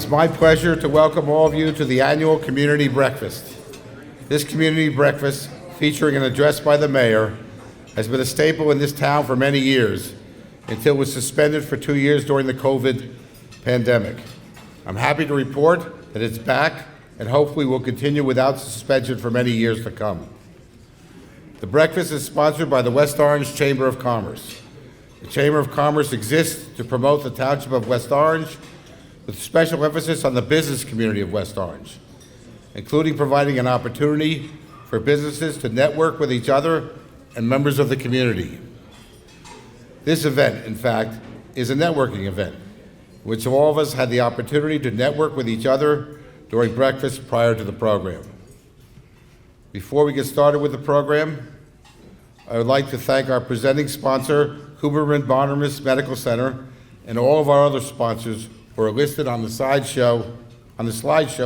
It's my pleasure to welcome all of you to the annual community breakfast. This community breakfast, featuring an address by the mayor, has been a staple in this town for many years until it was suspended for 2 years during the COVID pandemic. I'm happy to report that it's back and hopefully will continue without suspension for many years to come. The breakfast is sponsored by the West Orange Chamber of Commerce. The Chamber of Commerce exists to promote the Township of West Orange with special emphasis on the business community of West Orange, including providing an opportunity for businesses to network with each other and members of the community. This event, in fact, is a networking event, in which all of us had the opportunity to network with each other during breakfast prior to the program. Before we get started with the program, I would like to thank our presenting sponsor, Huberman-Bonnerman Medical Center, and all of our other sponsors who are listed on the slideshow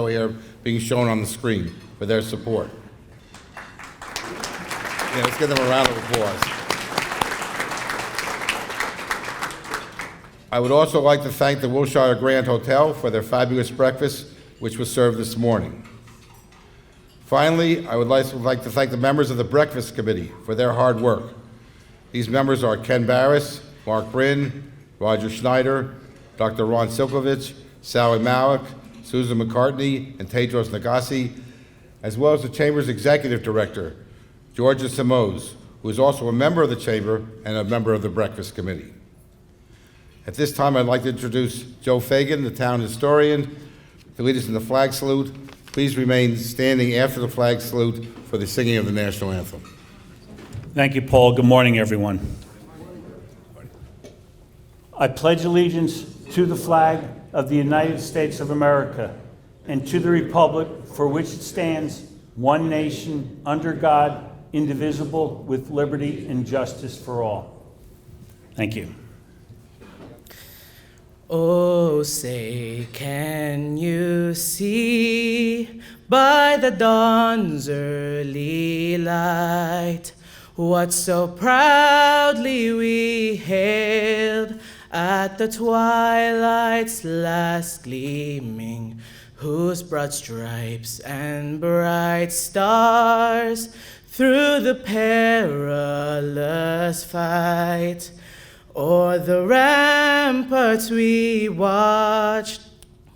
here being shown on the screen for their support. Yeah, let's give them a round of applause. I would also like to thank the Wilshire Grand Hotel for their fabulous breakfast, which was served this morning. Finally, I would like to thank the members of the Breakfast Committee for their hard work. These members are Ken Barris, Mark Bryn, Roger Schneider, Dr. Ron Silkovich, Sally Malik, Susan McCartney, and Tedros Nagasi, as well as the Chamber's Executive Director, Georgia Simoes, who is also a member of the Chamber and a member of the Breakfast Committee. At this time, I'd like to introduce Joe Fagan, the town historian, to lead us in the flag salute. Please remain standing after the flag salute for the singing of the national anthem. Thank you, Paul. Good morning, everyone. I pledge allegiance to the flag of the United States of America and to the republic for which it stands, one nation, under God, indivisible, with liberty and justice for all. Thank you. Oh, say, can you see by the dawn's early light what so proudly we hailed at the twilight's last gleaming, whose broad stripes and bright stars through the perilous fight o'er the ramparts we watched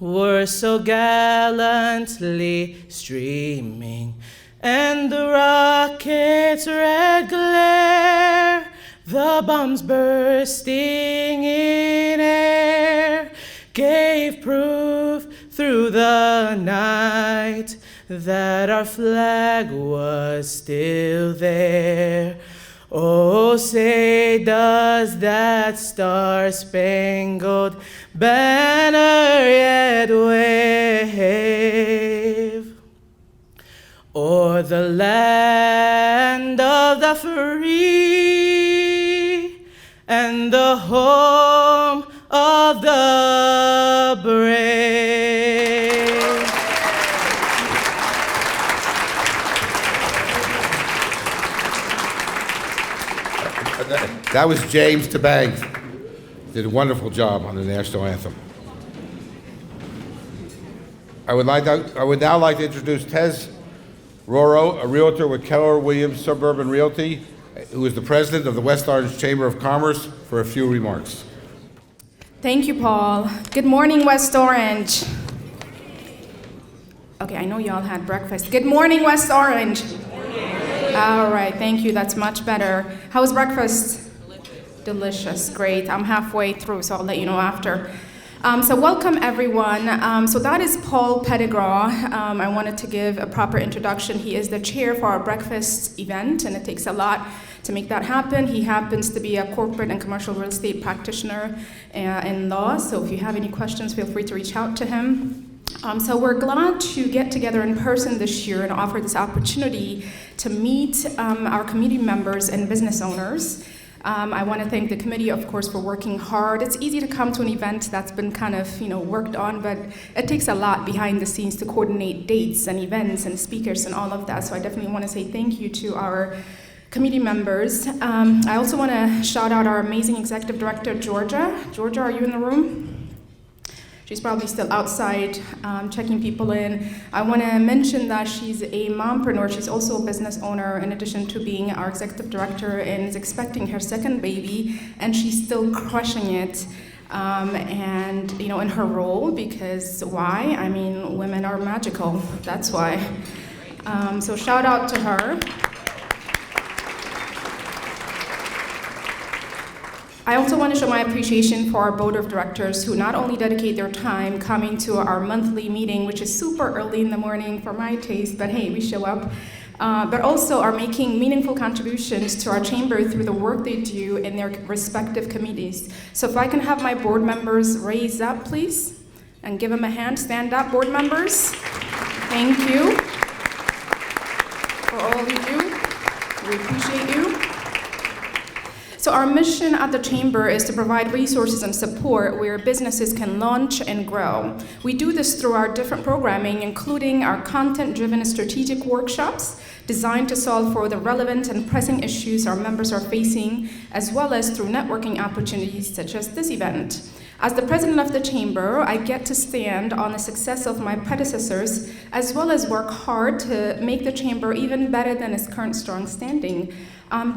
were so gallantly streaming, and the rocket's red glare, the bombs bursting in air, gave proof through the night that our flag was still there. Oh, say, does that star-spangled banner yet wave o'er the land of the free and the home of the brave? That was James Tabang. Did a wonderful job on the national anthem. I would now like to introduce Tez Roro, a realtor with Keller Williams Suburban Realty, who is the president of the West Orange Chamber of Commerce, for a few remarks. Thank you, Paul. Good morning, West Orange. Okay, I know y'all had breakfast. Good morning, West Orange. All right, thank you. That's much better. How was breakfast? Delicious. Great. I'm halfway through, so I'll let you know after. So welcome, everyone. So that is Paul Pettigrew. I wanted to give a proper introduction. He is the chair for our breakfast event, and it takes a lot to make that happen. He happens to be a corporate and commercial real estate practitioner in law, so if you have any questions, feel free to reach out to him. So we're glad to get together in person this year and offer this opportunity to meet our community members and business owners. I want to thank the committee, of course, for working hard. It's easy to come to an event that's been kind of, worked on, but it takes a lot behind the scenes to coordinate dates and events and speakers and all of that. So I definitely want to say thank you to our committee members. I also want to shout out our amazing executive director, Georgia. Georgia, are you in the room? She's probably still outside checking people in. I want to mention that she's a mompreneur. She's also a business owner in addition to being our executive director, and is expecting her second baby, and she's still crushing it. And in her role, because why? I mean, women are magical. That's why. So shout out to her. I also want to show my appreciation for our board of directors who not only dedicate their time coming to our monthly meeting, which is super early in the morning for my taste, but hey, we show up, but also are making meaningful contributions to our chamber through the work they do in their respective committees. So if I can have my board members raise up, please, and give them a hand. Stand up, board members. Thank you for all you do. We appreciate you. So our mission at the Chamber is to provide resources and support where businesses can launch and grow. We do this through our different programming, including our content-driven strategic workshops designed to solve for the relevant and pressing issues our members are facing, as well as through networking opportunities such as this event. As the president of the Chamber, I get to stand on the success of my predecessors, as well as work hard to make the Chamber even better than its current strong standing.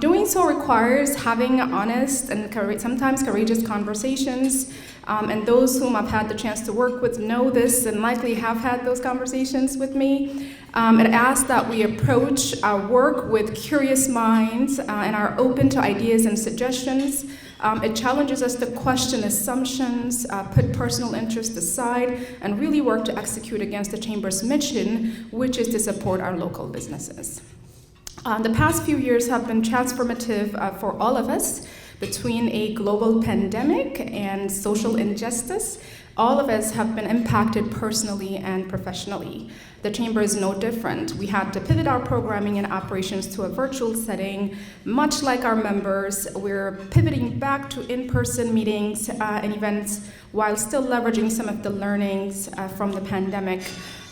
Doing so requires having honest and sometimes courageous conversations, and those whom I've had the chance to work with know this and likely have had those conversations with me. It asks that we approach our work with curious minds and are open to ideas and suggestions. It challenges us to question assumptions, put personal interest aside, and really work to execute against the Chamber's mission, which is to support our local businesses. The past few years have been transformative for all of us. Between a global pandemic and social injustice, all of us have been impacted personally and professionally. The Chamber is no different. We had to pivot our programming and operations to a virtual setting. Much like our members, we're pivoting back to in-person meetings and events while still leveraging some of the learnings from the pandemic.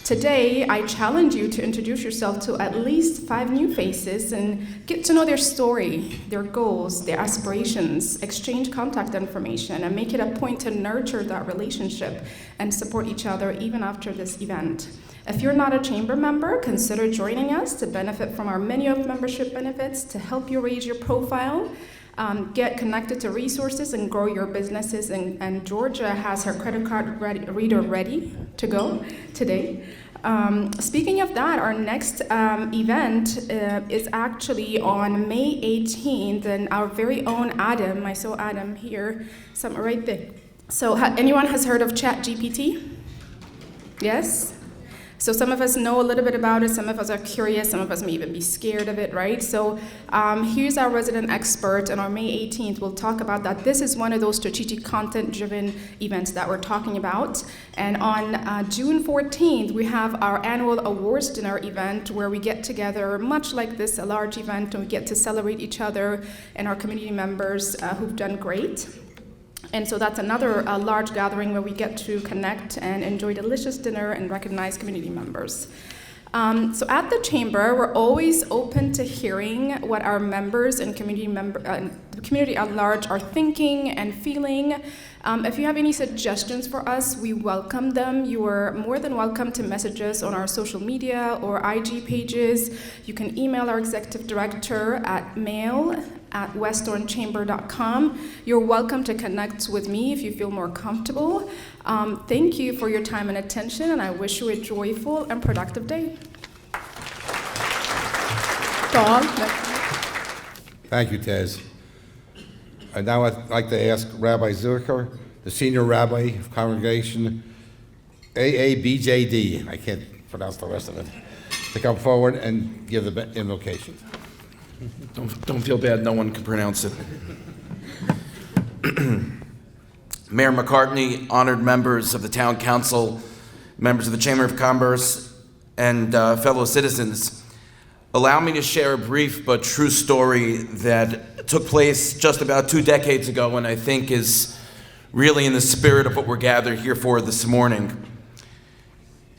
Today, I challenge you to introduce yourself to at least 5 new faces and get to know their story, their goals, their aspirations, exchange contact information, and make it a point to nurture that relationship and support each other even after this event. If you're not a Chamber member, consider joining us to benefit from our menu of membership benefits to help you raise your profile, get connected to resources, and grow your businesses. And Georgia has her credit card reader ready to go today. Speaking of that, our next event is actually on May 18th, and our very own Adam, I saw Adam here, something right there. So anyone has heard of ChatGPT? Yes? So some of us know a little bit about it, some of us are curious, some of us may even be scared of it, right? So here's our resident expert, and on May 18th, we'll talk about that. This is one of those strategic content-driven events that we're talking about. And on June 14th, we have our annual awards dinner event where we get together, much like this, a large event, and we get to celebrate each other and our community members who've done great. And so that's another large gathering where we get to connect and enjoy delicious dinner and recognize community members. So at the Chamber, we're always open to hearing what our members and the community at large are thinking and feeling. If you have any suggestions for us, we welcome them. You are more than welcome to message us on our social media or IG pages. You can email our executive director at mail@westorangechamber.com. You're welcome to connect with me if you feel more comfortable. Thank you for your time and attention, and I wish you a joyful and productive day. Dawn. Thank you, Tez. And now I'd like to ask Rabbi Zurcher, the senior rabbi of Congregation AABJD, I can't pronounce the rest of it, to come forward and give the invocation. Don't feel bad, no one can pronounce it. Mayor McCartney, honored members of the Town Council, members of the Chamber of Commerce, and fellow citizens, allow me to share a brief but true story that took place just about 2 decades ago and I think is really in the spirit of what we're gathered here for this morning.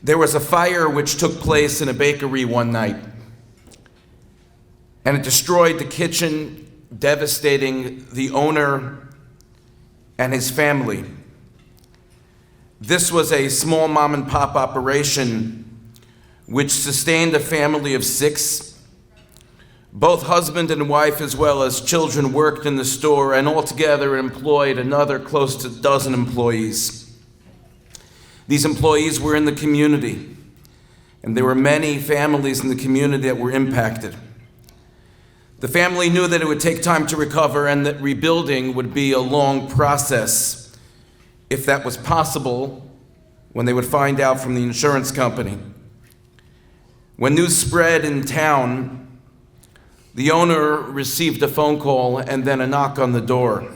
There was a fire which took place in a bakery one night, and it destroyed the kitchen, devastating the owner and his family. This was a small mom and pop operation which sustained a family of 6. Both husband and wife, as well as children, worked in the store and altogether employed another close to 12 employees. These employees were in the community, and there were many families in the community that were impacted. The family knew that it would take time to recover and that rebuilding would be a long process, if that was possible, when they would find out from the insurance company. When news spread in town, the owner received a phone call and then a knock on the door.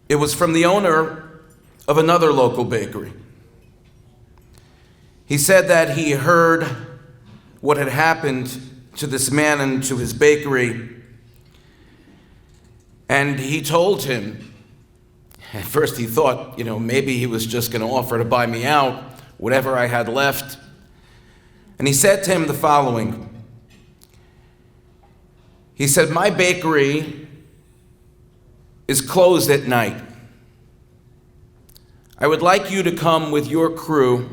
It was from the owner of another local bakery. He said that he heard what had happened to this man and to his bakery, and he told him, at first he thought, maybe he was just going to offer to buy me out, whatever I had left. And he said to him the following. He said, "My bakery is closed at night. I would like you to come with your crew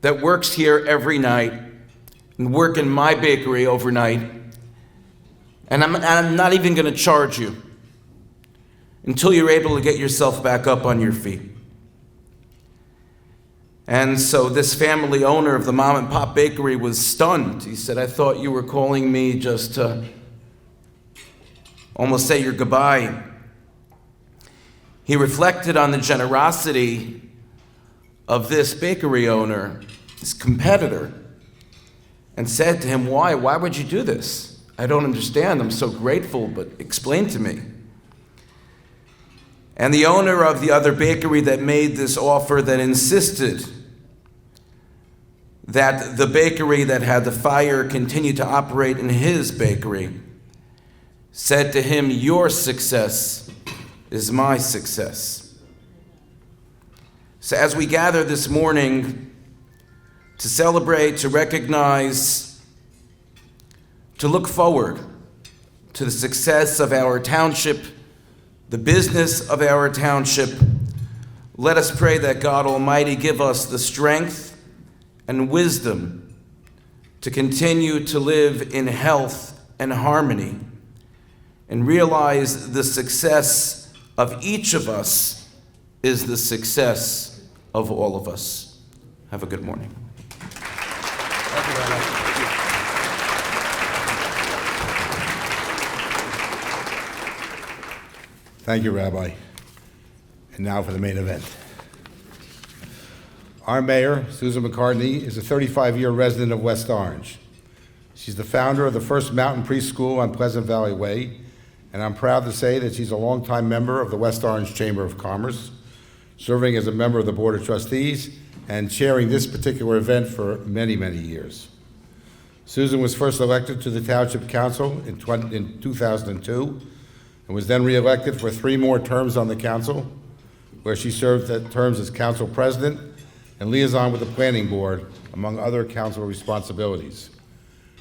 that works here every night and work in my bakery overnight. And I'm not even going to charge you until you're able to get yourself back up on your feet." And so this family owner of the mom and pop bakery was stunned. He said, "I thought you were calling me just to almost say your goodbye." He reflected on the generosity of this bakery owner, this competitor, and said to him, Why would you do this? I don't understand. I'm so grateful, but explain to me." And the owner of the other bakery that made this offer, that insisted that the bakery that had the fire continue to operate in his bakery, said to him, "Your success is my success." So as we gather this morning to celebrate, to recognize, to look forward to the success of our township, the business of our township, let us pray that God Almighty give us the strength and wisdom to continue to live in health and harmony and realize the success of each of us is the success of all of us. Have a good morning. Thank you, Rabbi. And now for the main event. Our mayor, Susan McCartney, is a 35-year resident of West Orange. She's the founder of the first mountain preschool on Pleasant Valley Way, and I'm proud to say that she's a longtime member of the West Orange Chamber of Commerce, serving as a member of the Board of Trustees and chairing this particular event for many, many years. Susan was first elected to the Township Council in 2002 and was then re-elected for 3 more terms on the council, where she served terms as council president and liaison with the planning board, among other council responsibilities.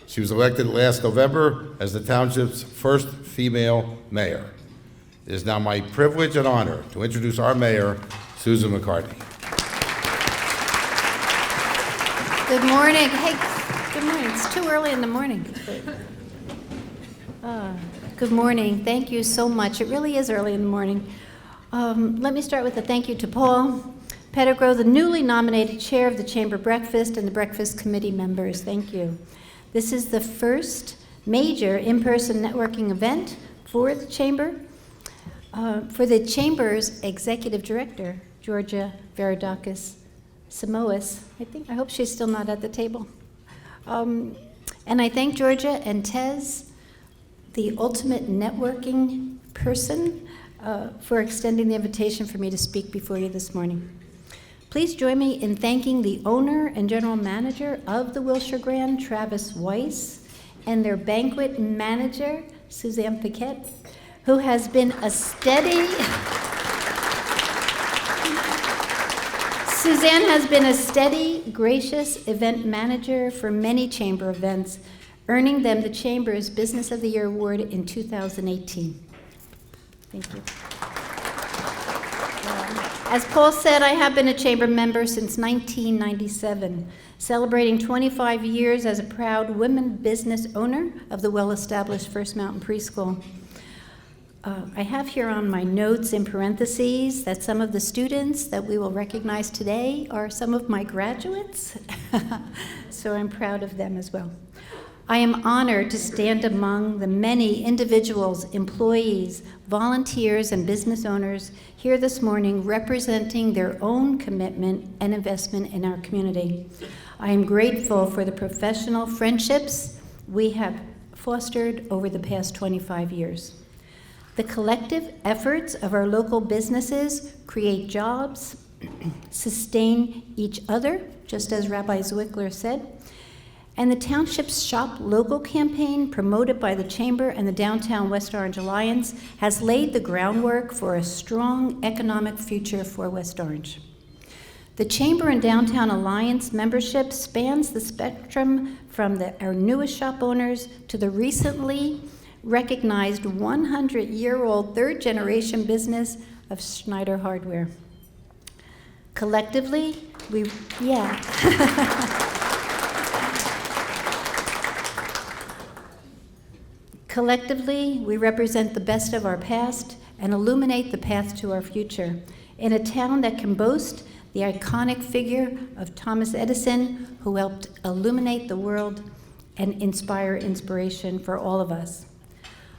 She was elected last November as the township's first female mayor. It is now my privilege and honor to introduce our mayor, Susan McCartney. Good morning. Hey, good morning. It's too early in the morning. Good morning. Thank you so much. It really is early in the morning. Let me start with a thank you to Paul Pettigrew, the newly nominated chair of the Chamber Breakfast, and the Breakfast Committee members. Thank you. This is the first major in-person networking event for the Chamber. For the Chamber's Executive Director, Georgia Varadakis Samoas. I hope she's still not at the table. And I thank Georgia and Tez, the ultimate networking person, for extending the invitation for me to speak before you this morning. Please join me in thanking the owner and general manager of the Wilshire Grand, Travis Weiss, and their banquet manager, Suzanne Paquette, who has been a steady... Suzanne has been a steady, gracious event manager for many Chamber events, earning them the Chamber's Business of the Year Award in 2018. Thank you. As Paul said, I have been a chamber member since 1997, celebrating 25 years as a proud women business owner of the well-established First Mountain Preschool. I have here on my notes in parentheses that some of the students that we will recognize today are some of my graduates, so I'm proud of them as well. I am honored to stand among the many individuals, employees, volunteers, and business owners here this morning representing their own commitment and investment in our community. I am grateful for the professional friendships we have fostered over the past 25 years. The collective efforts of our local businesses create jobs, sustain each other, just as Rabbi Zwickler said, and the Township's Shop Local campaign, promoted by the Chamber and the Downtown West Orange Alliance, has laid the groundwork for a strong economic future for West Orange. The Chamber and Downtown Alliance membership spans the spectrum from our newest shop owners to the recently recognized 100-year-old third-generation business of Schneider Hardware. Collectively, Collectively, we represent the best of our past and illuminate the path to our future in a town that can boast the iconic figure of Thomas Edison, who helped illuminate the world and inspire inspiration for all of us.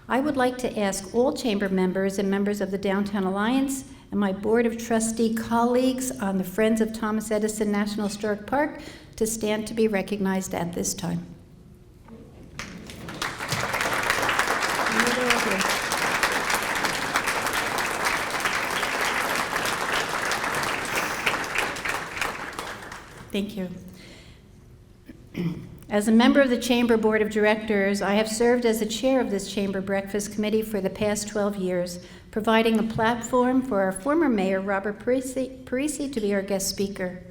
I would like to ask all chamber members and members of the Downtown Alliance and my Board of Trustee colleagues on the Friends of Thomas Edison National Historic Park to stand to be recognized at this time. Thank you. As a member of the Chamber Board of Directors, I have served as the chair of this Chamber Breakfast Committee for the past 12 years, providing a platform for our former mayor, Robert Parisi, to be our guest speaker.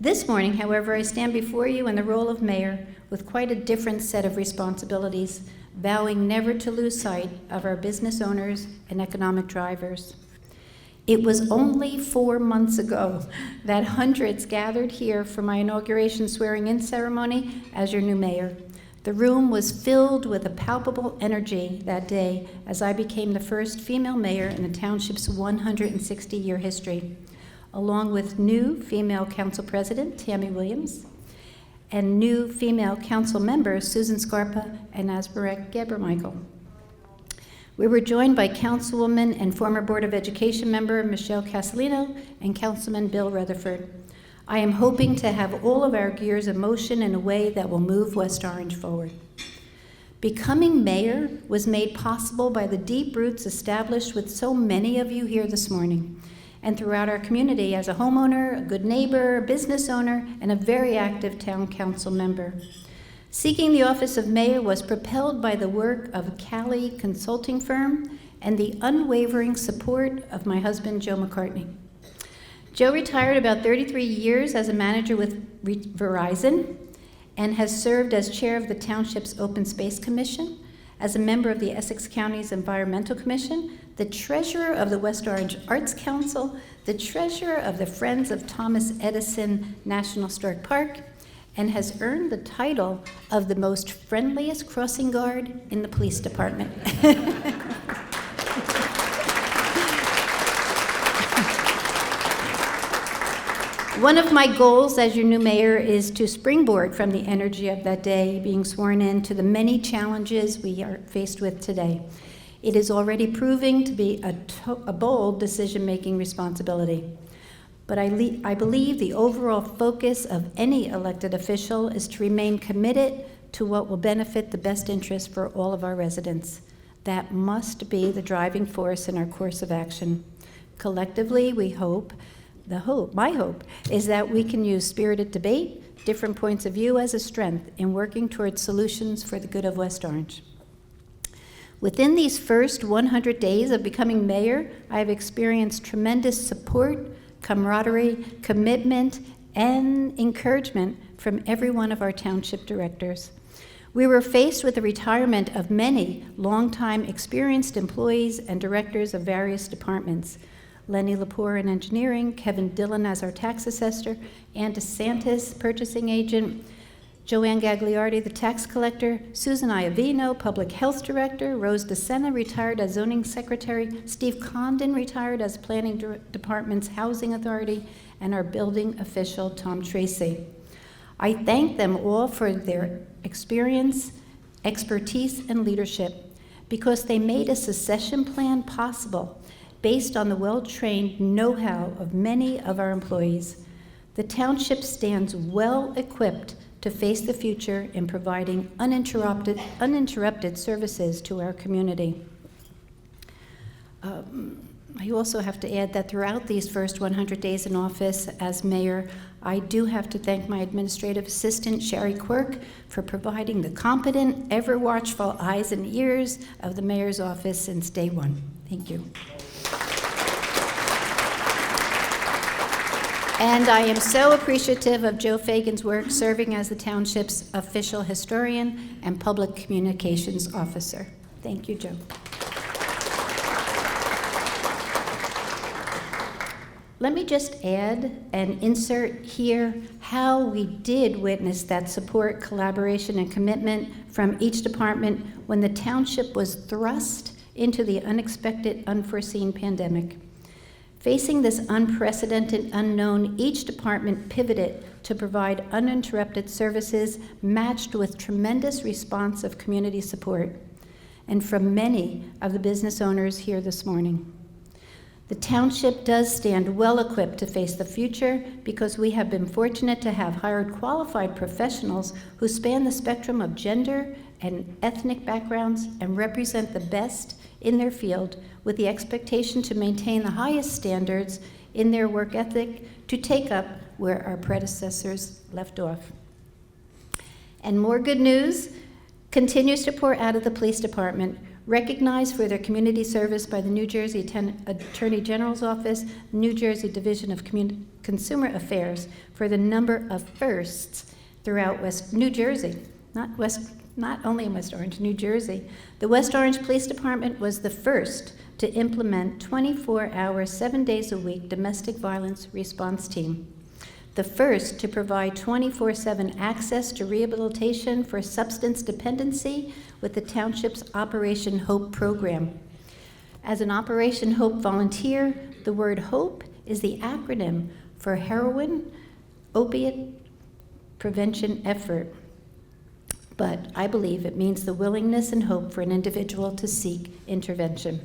This morning, however, I stand before you in the role of mayor with quite a different set of responsibilities, vowing never to lose sight of our business owners and economic drivers. It was only 4 months ago that hundreds gathered here for my inauguration swearing-in ceremony as your new mayor. The room was filled with a palpable energy that day as I became the first female mayor in the township's 160-year history, along with new female council president, Tammy Williams, and new female council members, Susan Scarpa and Asbarek Gebermichael. We were joined by Councilwoman and former Board of Education member Michelle Castellino and Councilman Bill Rutherford. I am hoping to have all of our gears in motion in a way that will move West Orange forward. Becoming mayor was made possible by the deep roots established with so many of you here this morning and throughout our community as a homeowner, a good neighbor, a business owner, and a very active town council member. Seeking the office of mayor was propelled by the work of a Cali consulting firm and the unwavering support of my husband, Joe McCartney. Joe retired about 33 years as a manager with Verizon and has served as chair of the Township's Open Space Commission, as a member of the Essex County's Environmental Commission, the treasurer of the West Orange Arts Council, the treasurer of the Friends of Thomas Edison National Historic Park, and has earned the title of the most friendliest crossing guard in the police department. One of my goals as your new mayor is to springboard from the energy of that day being sworn in to the many challenges we are faced with today. It is already proving to be a bold decision-making responsibility. But I believe the overall focus of any elected official is to remain committed to what will benefit the best interest for all of our residents. That must be the driving force in our course of action. Collectively, my hope is that we can use spirited debate, different points of view as a strength in working towards solutions for the good of West Orange. Within these first 100 days of becoming mayor, I have experienced tremendous support, camaraderie, commitment, and encouragement from every one of our township directors. We were faced with the retirement of many longtime experienced employees and directors of various departments. Lenny Lepore in engineering, Kevin Dillon as our tax assessor, Ann DeSantis, purchasing agent, Joanne Gagliardi, the tax collector, Susan Iovino, public health director, Rose DeSena, retired as zoning secretary, Steve Condon, retired as planning department's housing authority, and our building official, Tom Tracy. I thank them all for their experience, expertise, and leadership, because they made a succession plan possible based on the well-trained know-how of many of our employees. The township stands well-equipped to face the future in providing uninterrupted services to our community. I also have to add that throughout these first 100 days in office as mayor, I do have to thank my administrative assistant, Sherry Quirk, for providing the competent, ever-watchful eyes and ears of the mayor's office since day one. Thank you. And I am so appreciative of Joe Fagan's work serving as the township's official historian and public communications officer. Thank you, Joe. Let me just add and insert here how we did witness that support, collaboration, and commitment from each department when the township was thrust into the unexpected, unforeseen pandemic. Facing this unprecedented unknown, each department pivoted to provide uninterrupted services matched with tremendous response of community support, and from many of the business owners here this morning. The township does stand well equipped to face the future because we have been fortunate to have hired qualified professionals who span the spectrum of gender and ethnic backgrounds and represent the best in their field with the expectation to maintain the highest standards in their work ethic to take up where our predecessors left off. And more good news continues to pour out of the police department, recognized for their community service by the New Jersey Attorney General's Office, New Jersey Division of Consumer Affairs, for the number of firsts throughout New Jersey, not only in West Orange, New Jersey. The West Orange Police Department was the first to implement 24-hour, 7 days a week domestic violence response team. The first to provide 24/7 access to rehabilitation for substance dependency with the township's Operation Hope program. As an Operation Hope volunteer, the word HOPE is the acronym for Heroin Opiate Prevention Effort. But I believe it means the willingness and hope for an individual to seek intervention.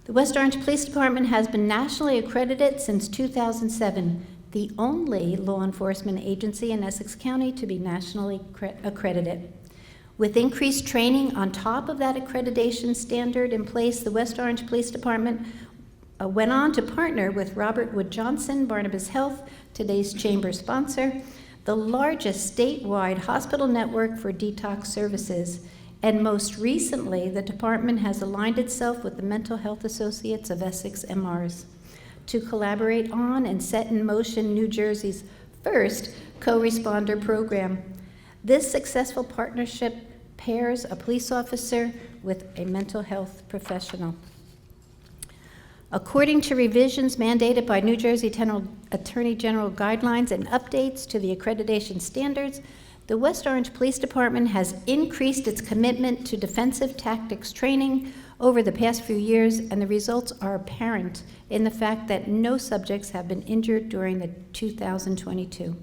The West Orange Police Department has been nationally accredited since 2007, the only law enforcement agency in Essex County to be nationally accredited. With increased training on top of that accreditation standard in place, the West Orange Police Department went on to partner with Robert Wood Johnson, Barnabas Health, today's chamber sponsor, the largest statewide hospital network for detox services. And most recently, the department has aligned itself with the Mental Health Associates of Essex MRs to collaborate on and set in motion New Jersey's first co-responder program. This successful partnership pairs a police officer with a mental health professional. According to revisions mandated by New Jersey Attorney General guidelines and updates to the accreditation standards, the West Orange Police Department has increased its commitment to defensive tactics training over the past few years, and the results are apparent in the fact that no subjects have been injured during the 2022.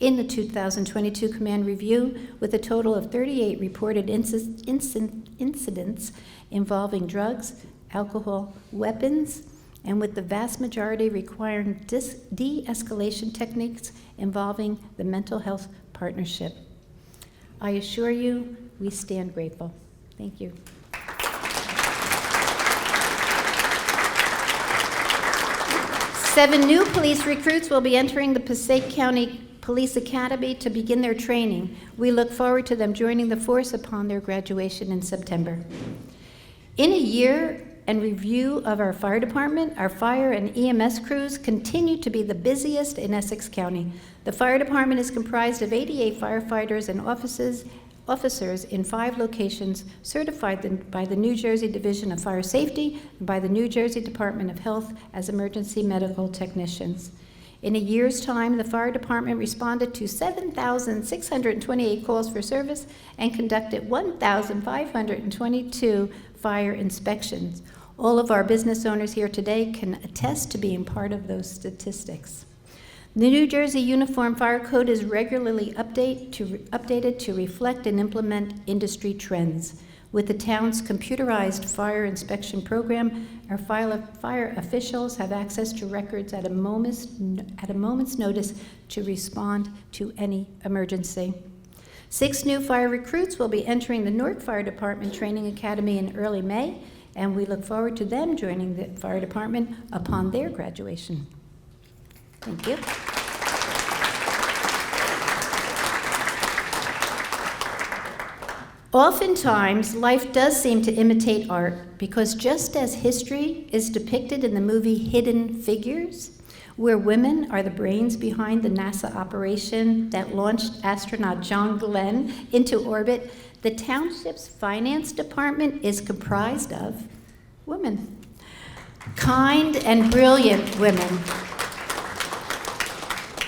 In the 2022 command review, with a total of 38 reported incidents involving drugs, alcohol, weapons, and with the vast majority requiring de-escalation techniques involving the mental health partnership. I assure you, we stand grateful. Thank you. Seven new police recruits will be entering the Passaic County Police Academy to begin their training. We look forward to them joining the force upon their graduation in September. In a year and review of our fire department, our fire and EMS crews continue to be the busiest in Essex County. The fire department is comprised of 88 firefighters and officers in 5 locations certified by the New Jersey Division of Fire Safety and by the New Jersey Department of Health as emergency medical technicians. In a year's time, the fire department responded to 7,628 calls for service and conducted 1,522 fire inspections. All of our business owners here today can attest to being part of those statistics. The New Jersey Uniform Fire Code is regularly updated to reflect and implement industry trends. With the town's computerized fire inspection program, our fire officials have access to records at a moment's notice to respond to any emergency. 6 new fire recruits will be entering the Newark Fire Department Training Academy in early May, and we look forward to them joining the fire department upon their graduation. Thank you. Oftentimes, life does seem to imitate art because just as history is depicted in the movie Hidden Figures, where women are the brains behind the NASA operation that launched astronaut John Glenn into orbit, the township's finance department is comprised of women. Kind and brilliant women.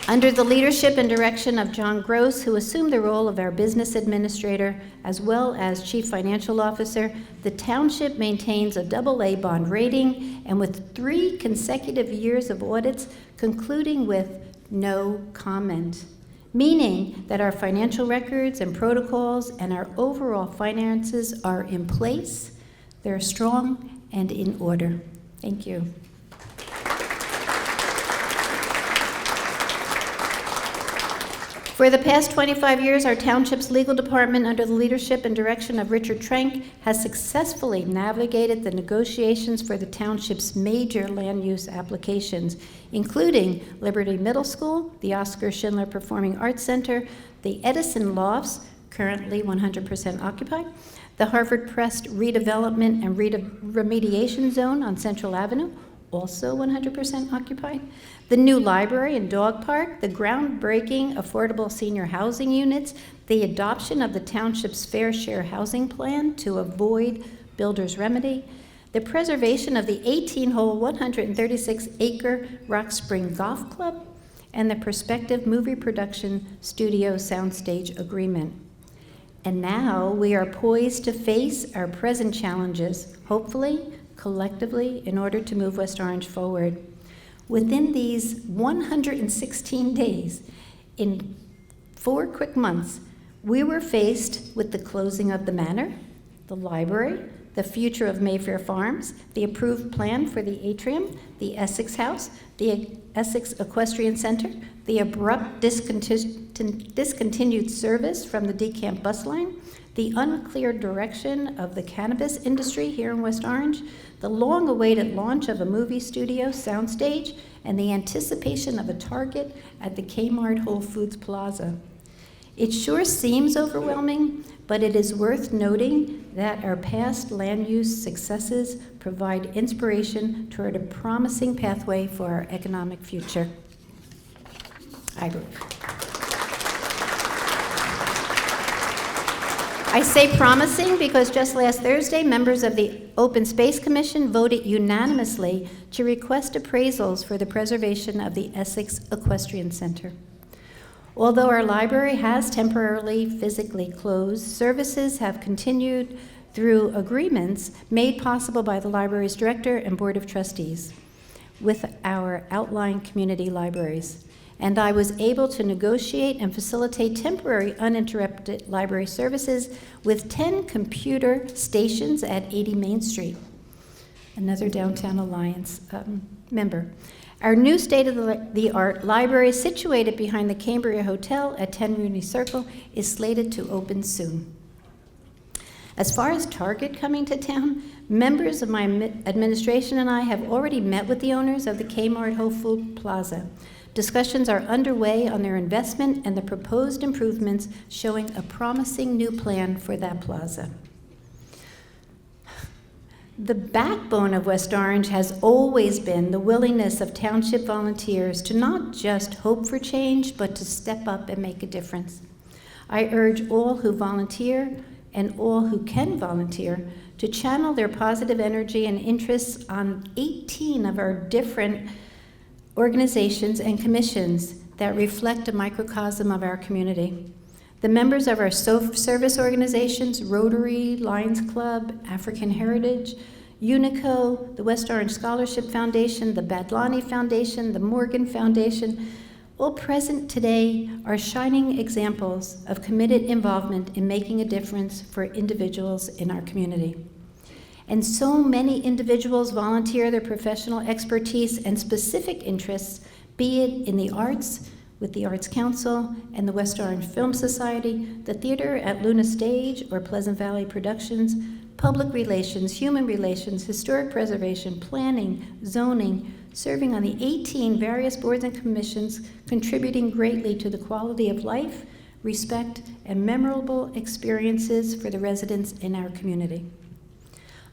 Under the leadership and direction of John Gross, who assumed the role of our business administrator as well as chief financial officer, the township maintains a AA bond rating and with 3 consecutive years of audits concluding with no comment, meaning that our financial records and protocols and our overall finances are in place, they're strong and in order. Thank you. For the past 25 years, our township's legal department, under the leadership and direction of Richard Trank, has successfully navigated the negotiations for the township's major land use applications, including Liberty Middle School, the Oscar Schindler Performing Arts Center, the Edison Lofts, currently 100% occupied, the Harvard Press redevelopment and remediation zone on Central Avenue, also 100% occupied, the new library and dog park, the groundbreaking affordable senior housing units, the adoption of the township's fair share housing plan to avoid builder's remedy, the preservation of the 18-hole, 136-acre Rock Spring Golf Club, and the prospective movie production studio soundstage agreement. And now we are poised to face our present challenges, hopefully, collectively, in order to move West Orange forward. Within these 116 days, in 4 quick months, we were faced with the closing of the manor, the library, the future of Mayfair Farms, the approved plan for the atrium, the Essex House, the Essex Equestrian Center, the abrupt discontinued service from the DeCamp bus line, the unclear direction of the cannabis industry here in West Orange, the long-awaited launch of a movie studio soundstage, and the anticipation of a Target at the Kmart Whole Foods Plaza. It sure seems overwhelming, but it is worth noting that our past land use successes provide inspiration toward a promising pathway for our economic future. I say promising because just last Thursday, members of the Open Space Commission voted unanimously to request appraisals for the preservation of the Essex Equestrian Center. Although our library has temporarily physically closed, services have continued through agreements made possible by the library's director and board of trustees with our outlying community libraries. And I was able to negotiate and facilitate temporary uninterrupted library services with 10 computer stations at 80 Main Street, another Downtown Alliance member. Our new state-of-the-art library, situated behind the Cambria Hotel at 10 Rooney Circle, is slated to open soon. As far as Target coming to town, members of my administration and I have already met with the owners of the Kmart Whole Food Plaza. Discussions are underway on their investment and the proposed improvements, showing a promising new plan for that plaza. The backbone of West Orange has always been the willingness of township volunteers to not just hope for change, but to step up and make a difference. I urge all who volunteer and all who can volunteer to channel their positive energy and interests on 18 of our different organizations and commissions that reflect a microcosm of our community. The members of our service organizations, Rotary, Lions Club, African Heritage, UNICO, the West Orange Scholarship Foundation, the Badlani Foundation, the Morgan Foundation, all present today are shining examples of committed involvement in making a difference for individuals in our community. And so many individuals volunteer their professional expertise and specific interests, be it in the arts, with the Arts Council and the West Orange Film Society, the theater at Luna Stage or Pleasant Valley Productions, public relations, human relations, historic preservation, planning, zoning, serving on the 18 various boards and commissions, contributing greatly to the quality of life, respect, and memorable experiences for the residents in our community.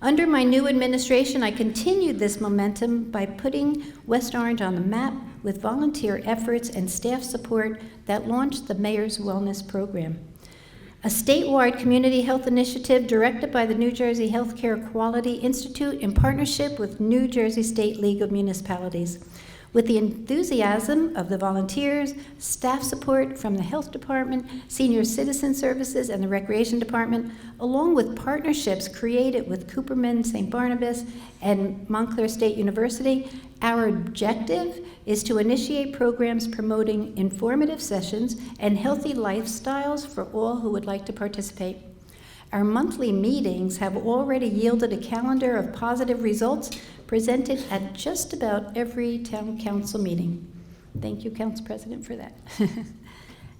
Under my new administration, I continued this momentum by putting West Orange on the map with volunteer efforts and staff support that launched the Mayor's Wellness Program, a statewide community health initiative directed by the New Jersey Healthcare Quality Institute in partnership with New Jersey State League of Municipalities. With the enthusiasm of the volunteers, staff support from the Health Department, Senior Citizen Services, and the Recreation Department, along with partnerships created with Cooperman, St. Barnabas, and Montclair State University, our objective is to initiate programs promoting informative sessions and healthy lifestyles for all who would like to participate. Our monthly meetings have already yielded a calendar of positive results presented at just about every town council meeting. Thank you, Council President, for that.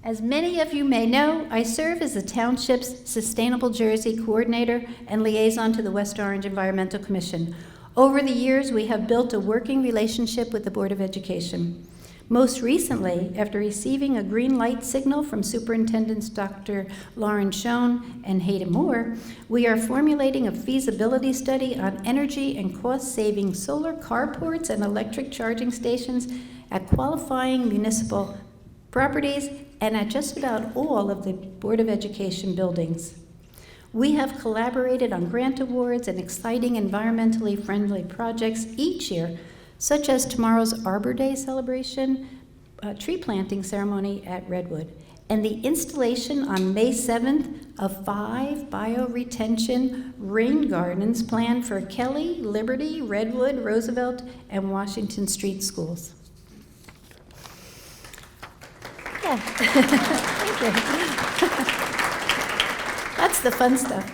As many of you may know, I serve as the Township's Sustainable Jersey Coordinator and Liaison to the West Orange Environmental Commission. Over the years, we have built a working relationship with the Board of Education. Most recently, after receiving a green light signal from Superintendents Dr. Lauren Schoen and Hayden Moore, we are formulating a feasibility study on energy and cost-saving solar carports and electric charging stations at qualifying municipal properties and at just about all of the Board of Education buildings. We have collaborated on grant awards and exciting environmentally friendly projects each year, such as tomorrow's Arbor Day celebration, tree planting ceremony at Redwood, and the installation on May 7th of 5 bioretention rain gardens planned for Kelly, Liberty, Redwood, Roosevelt, and Washington Street schools. Yeah. Thank you. That's the fun stuff.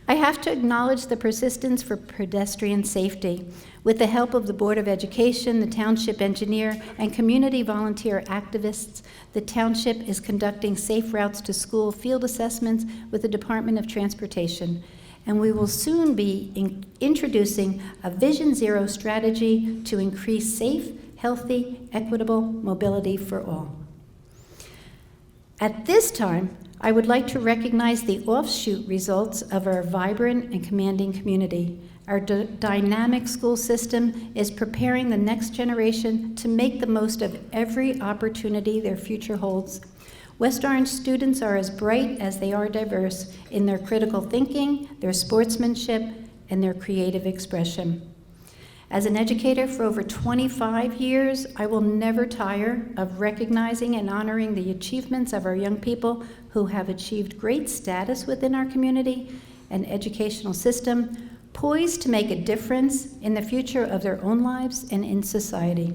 I have to acknowledge the persistence for pedestrian safety. With the help of the Board of Education, the Township engineer, and community volunteer activists, the Township is conducting safe routes to school field assessments with the Department of Transportation. And we will soon be introducing a Vision Zero strategy to increase safe, healthy, equitable mobility for all. At this time, I would like to recognize the offshoot results of our vibrant and commanding community. Our dynamic school system is preparing the next generation to make the most of every opportunity their future holds. West Orange students are as bright as they are diverse in their critical thinking, their sportsmanship, and their creative expression. As an educator for over 25 years, I will never tire of recognizing and honoring the achievements of our young people who have achieved great status within our community and educational system, poised to make a difference in the future of their own lives and in society.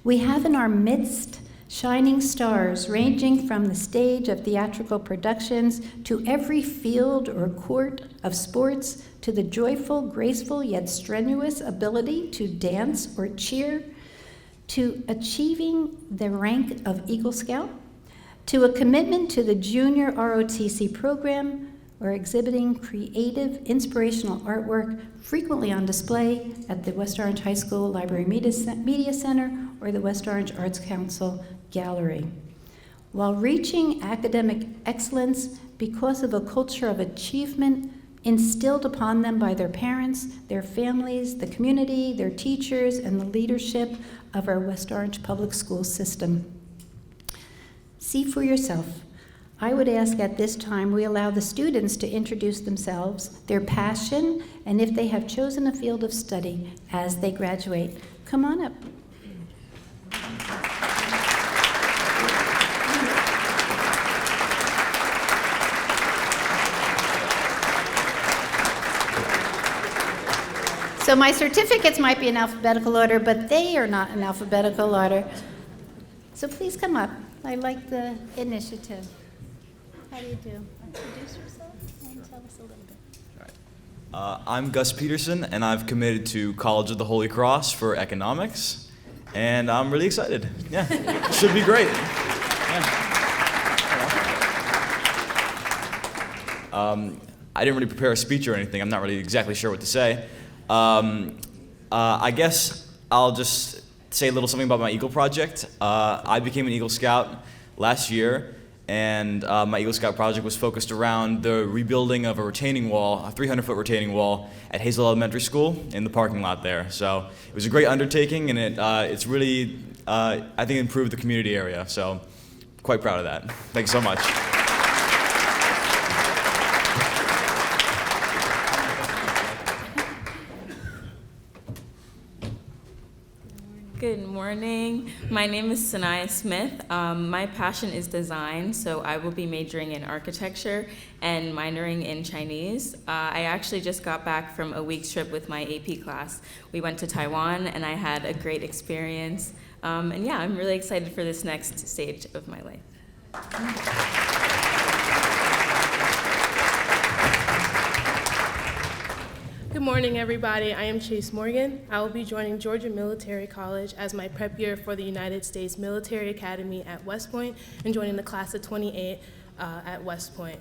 We have in our midst shining stars ranging from the stage of theatrical productions to every field or court of sports, to the joyful, graceful, yet strenuous ability to dance or cheer, to achieving the rank of Eagle Scout, to a commitment to the Junior ROTC program, or exhibiting creative, inspirational artwork frequently on display at the West Orange High School Library Media Center or the West Orange Arts Council Gallery. While reaching academic excellence because of a culture of achievement instilled upon them by their parents, their families, the community, their teachers, and the leadership of our West Orange public school system. See for yourself. I would ask at this time we allow the students to introduce themselves, their passion, and if they have chosen a field of study as they graduate. Come on up. So my certificates might be in alphabetical order, but they are not in alphabetical order. So please come up. I like the initiative. How do you do? Introduce yourself and tell us a little bit. I'm Gus Peterson, and I've committed to College of the Holy Cross for economics, and I'm really excited. Yeah, should be great. Yeah. I didn't really prepare a speech or anything. I'm not really exactly sure what to say. I guess I'll just say a little something about my Eagle project. I became an Eagle Scout last year, and my Eagle Scout project was focused around the rebuilding of a retaining wall, a 300-foot retaining wall at Hazel Elementary School in the parking lot there. So it was a great undertaking, and it's really, I think, improved the community area. So quite proud of that. Thank you so much. Good morning. My name is Sanaya Smith. My passion is design, so I will be majoring in architecture and minoring in Chinese. I actually just got back from a week's trip with my AP class. We went to Taiwan, and I had a great experience. And yeah, I'm really excited for this next stage of my life. Good morning, everybody. I am Chase Morgan. I will be joining Georgia Military College as my prep year for the United States Military Academy at West Point and joining the class of 28 at West Point.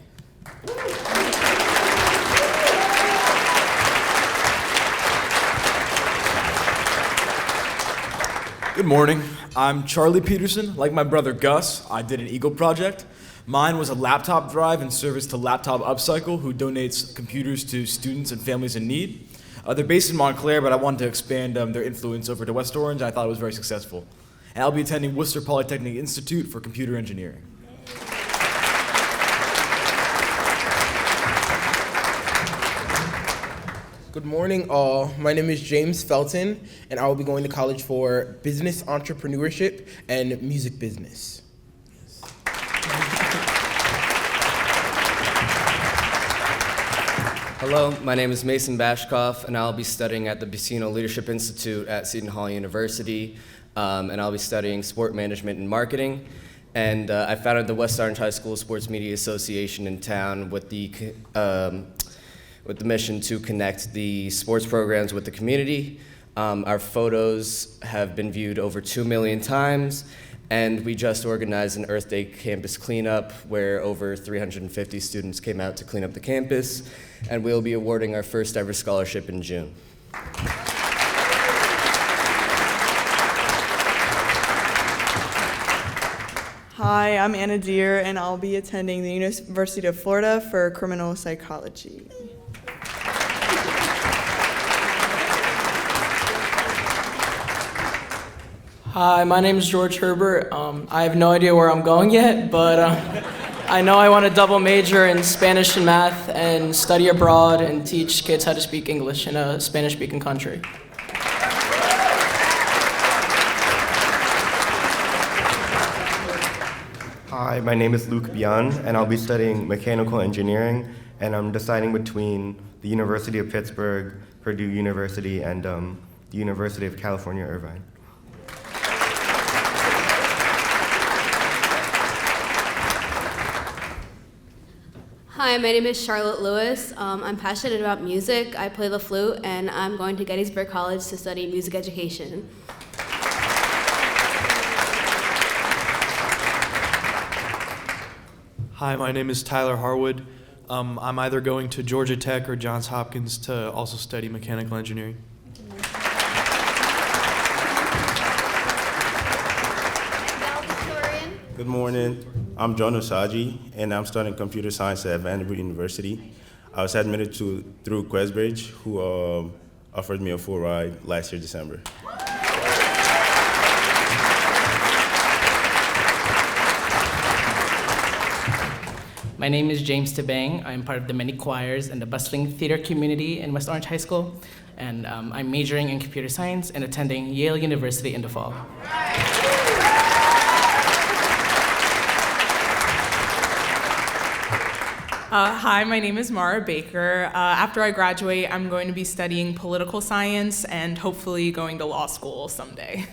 Good morning. I'm Charlie Peterson. Like my brother Gus, I did an Eagle project. Mine was a laptop drive in service to Laptop Upcycle, who donates computers to students and families in need. They're based in Montclair, but I wanted to expand their influence over to West Orange, and I thought it was very successful. And I'll be attending Worcester Polytechnic Institute for Computer Engineering. Good morning, all. My name is James Felton, and I will be going to college for business entrepreneurship and music business. Hello, my name is Mason Bashkoff, and I'll be studying at the Buccino Leadership Institute at Seton Hall University, and I'll be studying sport management and marketing. And I founded the West Orange High School Sports Media Association in town with the mission to connect the sports programs with the community. Our photos have been viewed over 2 million times, and we just organized an Earth Day campus cleanup where over 350 students came out to clean up the campus, and we'll be awarding our first ever scholarship in June. Hi, I'm Anna Deere, and I'll be attending the University of Florida for criminal psychology. Hi, my name is George Herbert. I have no idea where I'm going yet, but I know I want to double major in Spanish and math and study abroad and teach kids how to speak English in a Spanish-speaking country. Hi, my name is Luke Bian, and I'll be studying mechanical engineering, and I'm deciding between the University of Pittsburgh, Purdue University, and the University of California, Irvine. Hi, my name is Charlotte Lewis. I'm passionate about music. I play the flute, and I'm going to Gettysburg College to study music education. Hi, my name is Tyler Harwood. I'm either going to Georgia Tech or Johns Hopkins to also study mechanical engineering. Good morning. I'm John Osaji, and I'm studying computer science at Vanderbilt University. I was admitted through Questbridge, who offered me a full ride last year, December. My name is James Tabang. I'm part of the many choirs and the bustling theater community in West Orange High School. And I'm majoring in computer science and attending Yale University in the fall. Hi, my name is Mara Baker. After I graduate, I'm going to be studying political science and hopefully going to law school someday.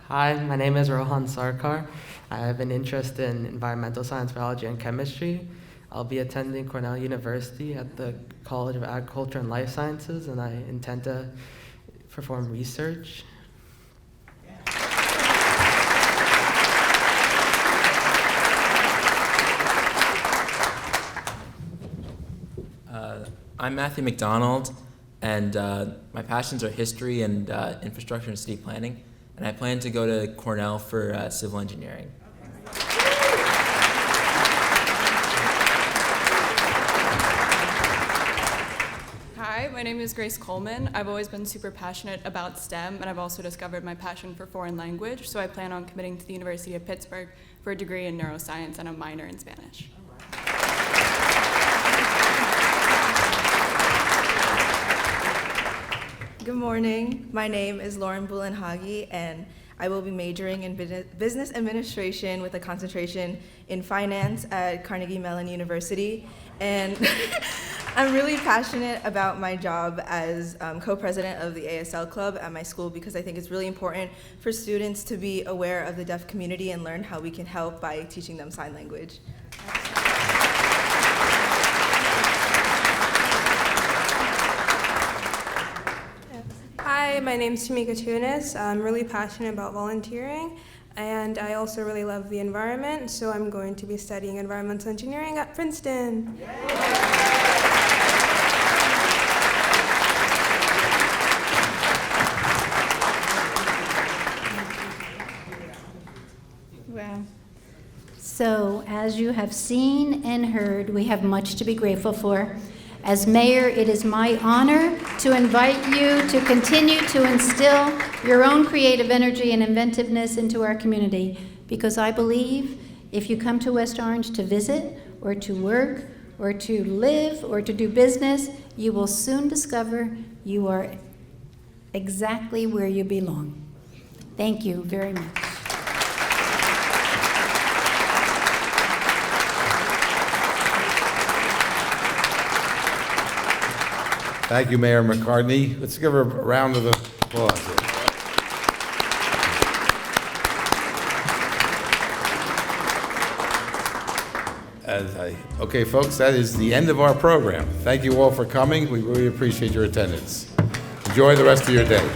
Hi, my name is Rohan Sarkar. I have an interest in environmental science, biology, and chemistry. I'll be attending Cornell University at the College of Agriculture and Life Sciences, and I intend to perform research. I'm Matthew McDonald, and my passions are history and infrastructure and city planning, and I plan to go to Cornell for civil engineering. Hi, my name is Grace Coleman. I've always been super passionate about STEM, and I've also discovered my passion for foreign language, so I plan on committing to the University of Pittsburgh for a degree in neuroscience and a minor in Spanish. Good morning. My name is Lauren Bulenhagi, and I will be majoring in business administration with a concentration in finance at Carnegie Mellon University. And I'm really passionate about my job as co-president of the ASL Club at my school because I think it's really important for students to be aware of the deaf community and learn how we can help by teaching them sign language. Hi, my name is Tamika Tunis. I'm really passionate about volunteering, and I also really love the environment, so I'm going to be studying environmental engineering at Princeton. Wow. So, as you have seen and heard, we have much to be grateful for. As mayor, it is my honor to invite you to continue to instill your own creative energy and inventiveness into our community, because I believe if you come to West Orange to visit or to work or to live or to do business, you will soon discover you are exactly where you belong. Thank you very much. Thank you, Mayor McCartney. Let's give her a round of applause. Okay, folks, that is the end of our program. Thank you all for coming. We really appreciate your attendance. Enjoy the rest of your day.